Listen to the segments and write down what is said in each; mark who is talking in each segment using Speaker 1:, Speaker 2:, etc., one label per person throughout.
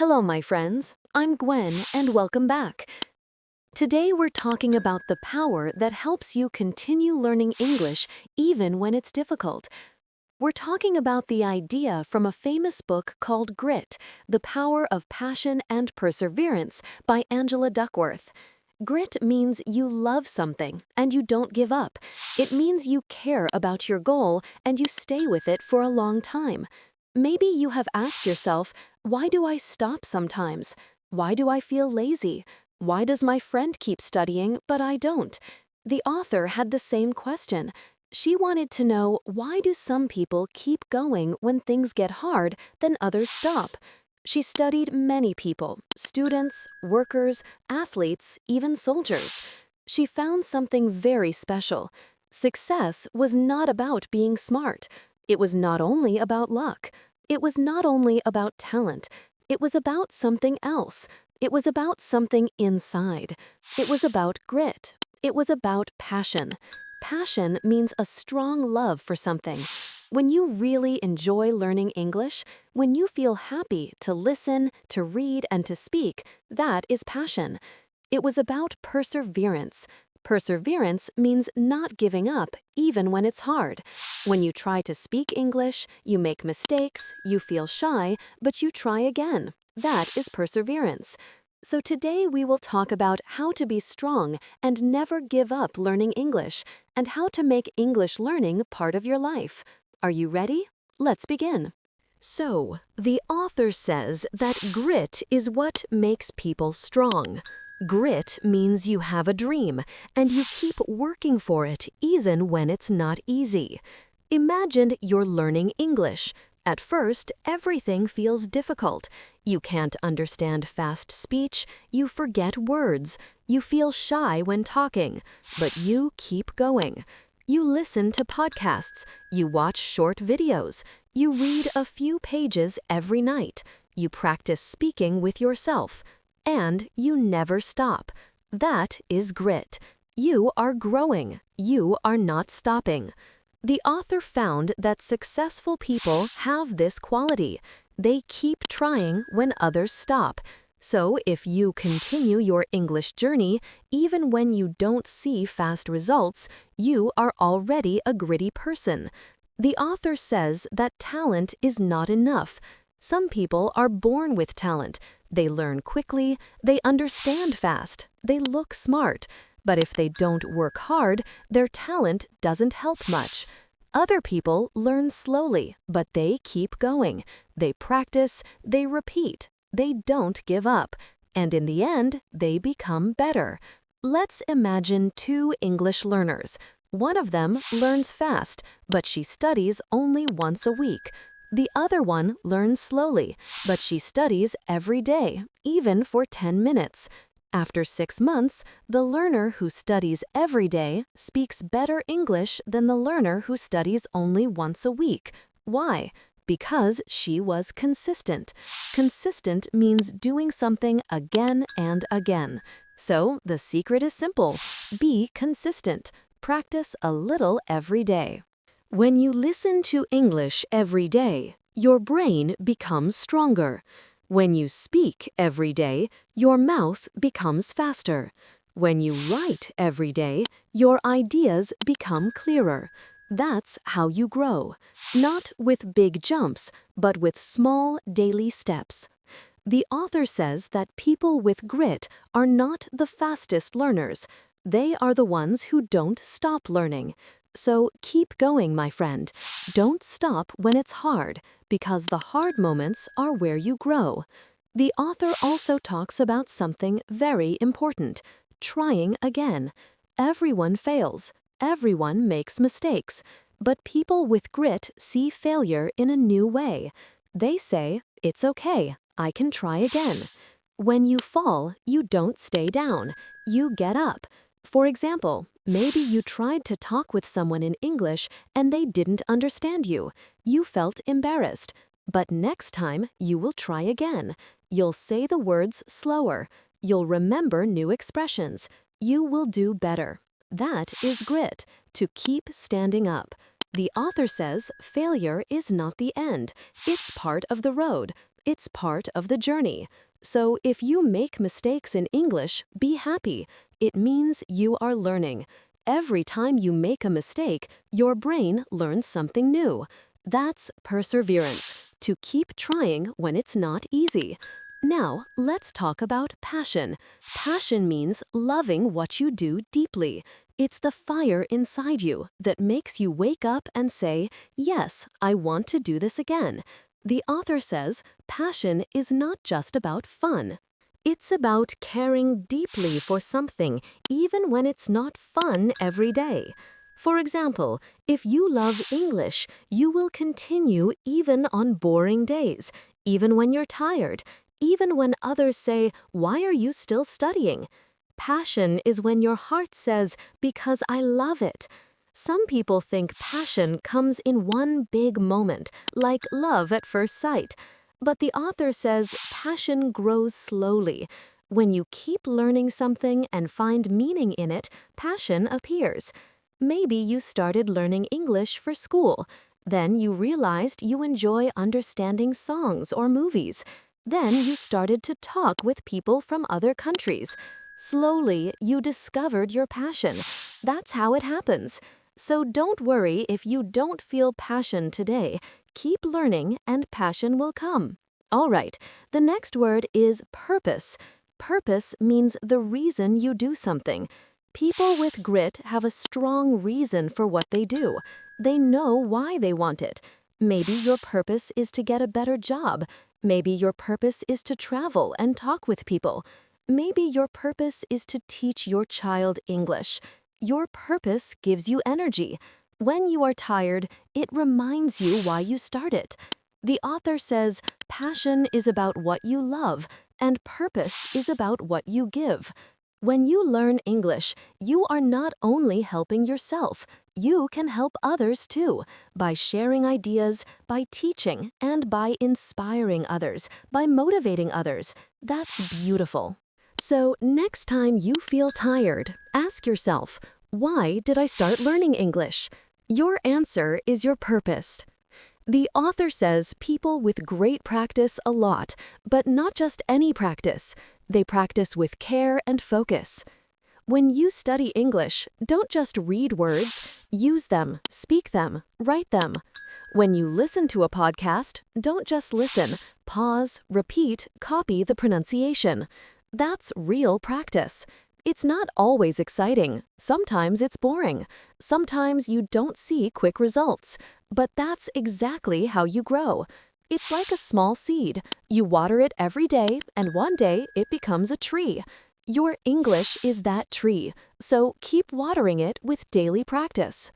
Speaker 1: Hello, my friends. I'm Gwen, and welcome back. Today we're talking about the power that helps you continue learning English even when it's difficult. We're talking about the idea from a famous book called Grit, The Power of Passion and Perseverance by Angela Duckworth. Grit means you love something and you don't give up. It means you care about your goal and you stay with it for a long time. Maybe you have asked yourself, why do I stop sometimes? Why do I feel lazy? Why does my friend keep studying, but I don't? The author had the same question. She wanted to know, why do some people keep going when things get hard, then others stop? She studied many people, students, workers, athletes, even soldiers. She found something very special. Success was not about being smart. It was not only about luck. It was not only about talent. It was about something else. It was about something inside. It was about grit. It was about passion. Passion means a strong love for something. When you really enjoy learning English, when you feel happy to listen, to read, and to speak, that is passion. It was about perseverance. Perseverance means not giving up even when it's hard. When you try to speak English, you make mistakes, you feel shy, but you try again. That is perseverance. So today we will talk about how to be strong and never give up learning English, and how to make English learning part of your life. Are you ready? Let's begin. So, the author says that grit is what makes people strong. Grit means you have a dream, and you keep working for it even when it's not easy. Imagine you're learning English. At first, everything feels difficult. You can't understand fast speech, you forget words, you feel shy when talking, but you keep going. You listen to podcasts, you watch short videos, you read a few pages every night, you practice speaking with yourself, and you never stop. That is grit. You are growing. You are not stopping. The author found that successful people have this quality. They keep trying when others stop. So if you continue your English journey, even when you don't see fast results, you are already a gritty person. The author says that talent is not enough. Some people are born with talent. They learn quickly, they understand fast, they look smart. But if they don't work hard, their talent doesn't help much. Other people learn slowly, but they keep going. They practice, they repeat, they don't give up. And in the end, they become better. Let's imagine two English learners. One of them learns fast, but she studies only once a week. The other one learns slowly, but she studies every day, even for 10 minutes. After 6 months, the learner who studies every day speaks better English than the learner who studies only once a week. Why? Because she was consistent. Consistent means doing something again and again. So the secret is simple. Be consistent. Practice a little every day. When you listen to English every day, your brain becomes stronger. When you speak every day, your mouth becomes faster. When you write every day, your ideas become clearer. That's how you grow. Not with big jumps, but with small daily steps. The author says that people with grit are not the fastest learners. They are the ones who don't stop learning. So keep going, my friend. Don't stop when it's hard, because the hard moments are where you grow. The author also talks about something very important: trying again. Everyone fails. Everyone makes mistakes. But people with grit see failure in a new way. They say, "It's okay, I can try again." When you fall, you don't stay down. You get up. For example, maybe you tried to talk with someone in English and they didn't understand you. You felt embarrassed. But next time, you will try again. You'll say the words slower. You'll remember new expressions. You will do better. That is grit, to keep standing up. The author says failure is not the end. It's part of the road. It's part of the journey. So if you make mistakes in English, be happy. It means you are learning. Every time you make a mistake, your brain learns something new. That's perseverance, to keep trying when it's not easy. Now, let's talk about passion. Passion means loving what you do deeply. It's the fire inside you that makes you wake up and say, "Yes, I want to do this again." The author says, passion is not just about fun. It's about caring deeply for something, even when it's not fun every day. For example, if you love English, you will continue even on boring days, even when you're tired, even when others say, "Why are you still studying?" Passion is when your heart says, "Because I love it." Some people think passion comes in one big moment, like love at first sight. But the author says passion grows slowly. When you keep learning something and find meaning in it, passion appears. Maybe you started learning English for school. Then you realized you enjoy understanding songs or movies. Then you started to talk with people from other countries. Slowly, you discovered your passion. That's how it happens. So don't worry if you don't feel passion today. Keep learning and passion will come. All right, the next word is purpose. Purpose means the reason you do something. People with grit have a strong reason for what they do. They know why they want it. Maybe your purpose is to get a better job. Maybe your purpose is to travel and talk with people. Maybe your purpose is to teach your child English. Your purpose gives you energy. When you are tired, it reminds you why you started. The author says, passion is about what you love, and purpose is about what you give. When you learn English, you are not only helping yourself, you can help others too, by sharing ideas, by teaching, and by inspiring others, by motivating others. That's beautiful. So next time you feel tired, ask yourself, why did I start learning English? Your answer is your purpose. The author says people with great practice a lot, but not just any practice. They practice with care and focus. When you study English, don't just read words, use them, speak them, write them. When you listen to a podcast, don't just listen, pause, repeat, copy the pronunciation. That's real practice. It's not always exciting. Sometimes it's boring. Sometimes you don't see quick results. But that's exactly how you grow. It's like a small seed. You water it every day, and one day it becomes a tree. Your English is that tree, so keep watering it with daily practice.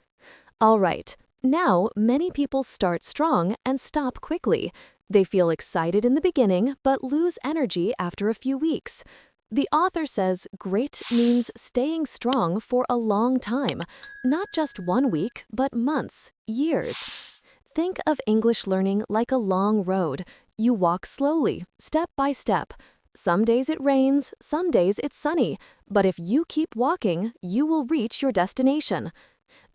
Speaker 1: All right, now many people start strong and stop quickly. They feel excited in the beginning, but lose energy after a few weeks. The author says grit means staying strong for a long time, not just 1 week, but months, years. Think of English learning like a long road. You walk slowly, step by step. Some days it rains, some days it's sunny, but if you keep walking, you will reach your destination.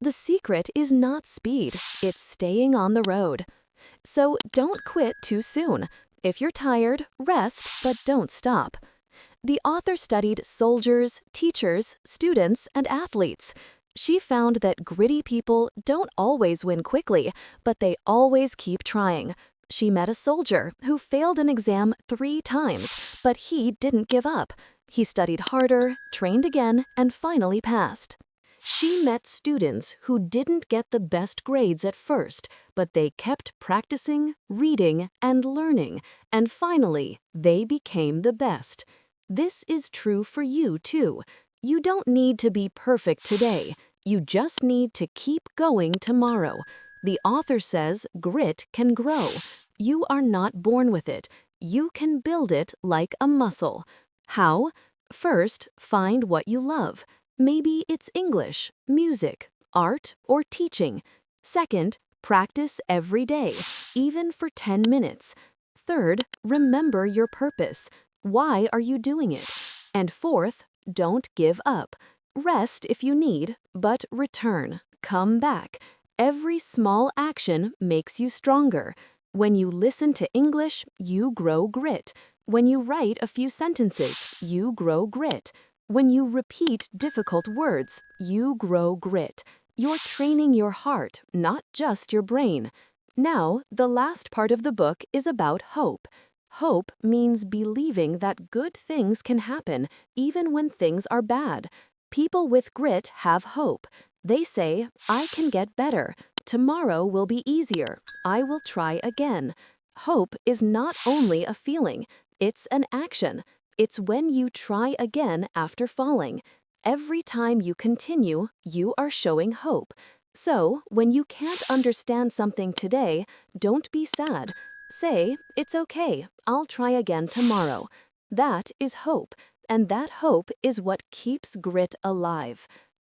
Speaker 1: The secret is not speed, it's staying on the road. So don't quit too soon. If you're tired, rest, but don't stop. The author studied soldiers, teachers, students, and athletes. She found that gritty people don't always win quickly, but they always keep trying. She met a soldier who failed an exam 3 times, but he didn't give up. He studied harder, trained again, and finally passed. She met students who didn't get the best grades at first, but they kept practicing, reading, and learning, and finally, they became the best. This is true for you, too. You don't need to be perfect today. You just need to keep going tomorrow. The author says grit can grow. You are not born with it. You can build it like a muscle. How? First, find what you love. Maybe it's English, music, art, or teaching. Second, practice every day, even for 10 minutes. Third, remember your purpose. Why are you doing it? And fourth, don't give up. Rest if you need, but return. Come back. Every small action makes you stronger. When you listen to English, you grow grit. When you write a few sentences, you grow grit. When you repeat difficult words, you grow grit. You're training your heart, not just your brain. Now, the last part of the book is about hope. Hope means believing that good things can happen, even when things are bad. People with grit have hope. They say, I can get better. Tomorrow will be easier. I will try again. Hope is not only a feeling, it's an action. It's when you try again after falling. Every time you continue, you are showing hope. So, when you can't understand something today, don't be sad. Say, it's okay, I'll try again tomorrow. That is hope, and that hope is what keeps grit alive.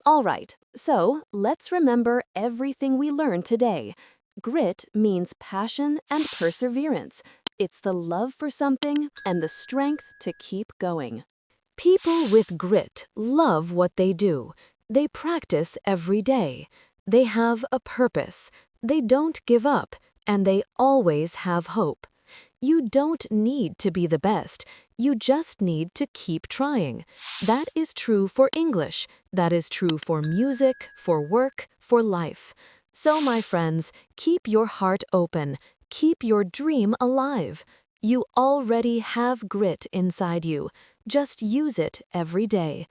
Speaker 1: All right, so let's remember everything we learned today. Grit means passion and perseverance. It's the love for something and the strength to keep going. People with grit love what they do. They practice every day. They have a purpose. They don't give up, and they always have hope. You don't need to be the best. You just need to keep trying. That is true for English. That is true for music, for work, for life. So, my friends, keep your heart open. Keep your dream alive. You already have grit inside you. Just use it every day.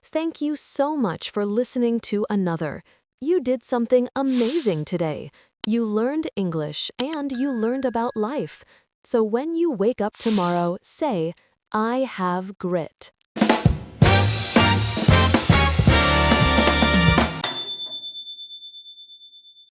Speaker 1: Thank you so much for listening to another. You did something amazing today. You learned English and you learned about life. So when you wake up tomorrow, say, I have grit.